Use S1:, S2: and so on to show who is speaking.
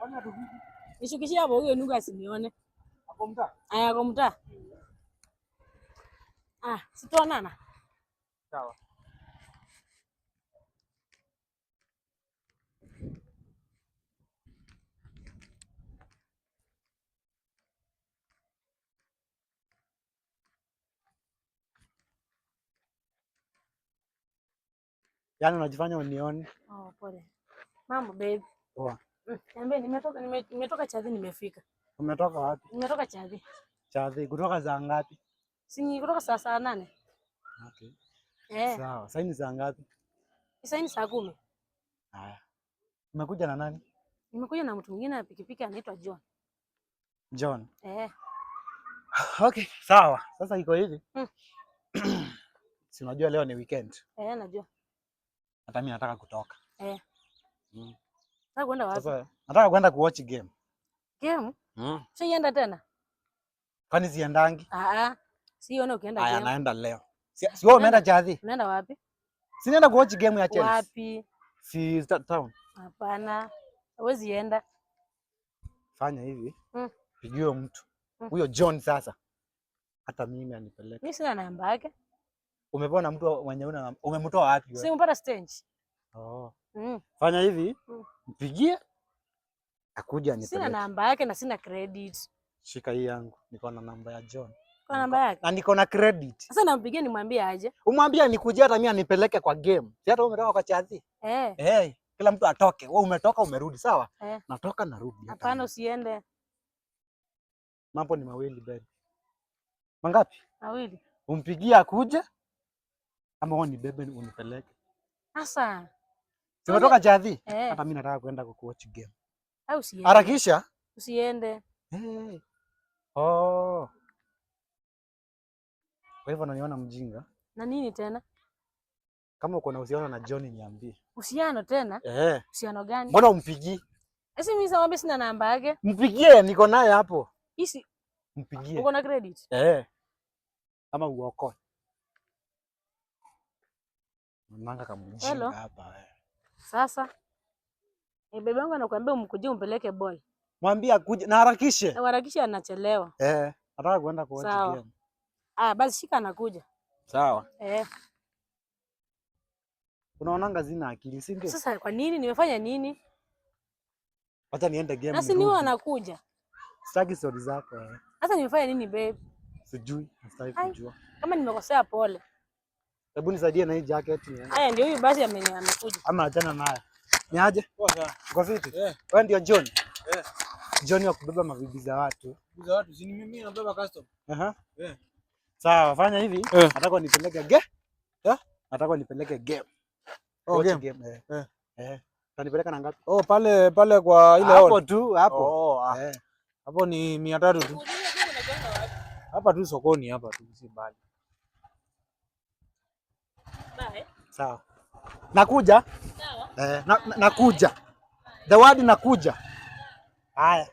S1: Fanya tu vipi?
S2: Nishukishie hapo huyo nuka asinione.
S1: Hapo mtaa?
S2: Aya kwa mtaa. Sitoonana.
S1: Sawa. Yaani unajifanya unione.
S2: Oh, pole. Mambo babe.
S1: Poa.
S2: Niambie nimetoka Chadhi nimefika.
S1: Umetoka wapi?
S2: Nimetoka Chadhi.
S1: Chadhi kutoka saa ngapi?
S2: Si kutoka saa 8.
S1: Okay.
S2: Sawa.
S1: Sasa ni saa ngapi?
S2: Sasa ni saa 10.
S1: Haya. Umekuja na nani?
S2: Nimekuja na mtu mwingine na pikipiki anaitwa John.
S1: John.
S2: Okay,
S1: sawa. Sasa iko hivi. Si unajua leo ni weekend.
S2: Najua.
S1: Hata mimi nataka kutoka.
S2: Nataka kwenda wapi?
S1: Sasa nataka kwenda kuwatch game.
S2: Game? Sienda tena.
S1: Kwani siendangi?
S2: Sione ukienda game.
S1: Aya, naenda leo. Si wewe umeenda Chadhi?
S2: Unaenda wapi?
S1: Si naenda kuwatch game ya Chelsea.
S2: Wapi?
S1: Si town.
S2: Hapana. Huwezi enda.
S1: Fanya hivi. Pigiwe mtu. Huyo John sasa. Hata mimi anipeleke.
S2: Mimi sina namba yake.
S1: Umepewa mtu mwenye umemtoa wapi wewe?
S2: Si umpata stage.
S1: Fanya hivi. Mpigie. Akuja anipeleke.
S2: Sina namba yake na sina credit.
S1: Shika hii yangu. Niko na namba ya John.
S2: Kwa namba yake?
S1: Na niko na credit.
S2: Sasa nampigie nimwambie aje.
S1: Umwambie nikuje hata mimi anipeleke kwa game. Si hata wewe umetoka kwa Chadhi? Kila mtu atoke. Wewe umetoka umerudi, sawa? Natoka narudi.
S2: Hapana, usiende.
S1: Mambo ni mawili baby. Mangapi?
S2: Mawili.
S1: Umpigie akuje ama wewe ni bebe unipeleke.
S2: Sasa.
S1: Tumetoka Chadhi. Hata mimi nataka kwenda kuwatch game.
S2: Au usiende.
S1: Harakisha.
S2: Usiende.
S1: Kwa hivyo unaniona mjinga?
S2: Na nini tena?
S1: Kama uko na uhusiano na John niambie.
S2: Uhusiano tena? Uhusiano gani?
S1: Mbona umpigii?
S2: Sasa mimi samwambia sina namba yake.
S1: Mpigie, niko naye hapo.
S2: Isi.
S1: Mpigie.
S2: Uko na credit?
S1: Kama uokoe. Mnanga kama mjinga hapa wewe.
S2: Sasa. Bebe yangu anakuambia umkuje umpeleke ball.
S1: Mwambie akuje na harakishe.
S2: Na harakishe anachelewa.
S1: Nataka kwenda kuwatch game.
S2: Basi shika anakuja.
S1: Sawa. Unaonanga zina akili, si ndio?
S2: Sasa kwa nini nimefanya nini?
S1: Acha niende game.
S2: Na si niwe anakuja.
S1: Sitaki story zako.
S2: Sasa nimefanya nini babe?
S1: Sijui, sitaki kujua.
S2: Kama nimekosea pole.
S1: Hebu nisaidie na hii jacket.
S2: Haya ndio huyu basi amekuja.
S1: Ama achana naye. Ni aje? Poa sana. Uko vipi? Wewe ndio John? John wa kubeba mabibi za watu. Bibi za watu, si mimi nabeba custom. Sawa, fanya hivi. Nataka nipeleke Nataka nipeleke game. Game. Utanipeleka na ngapi?
S3: Pale kwa ile
S1: hapo tu, hapo.
S3: Hapo ni 300 tu. Hapa tu sokoni hapa tu, si mbali.
S1: Sawa. Nakuja?
S2: Sawa.
S1: Nakuja. The word nakuja. Haya.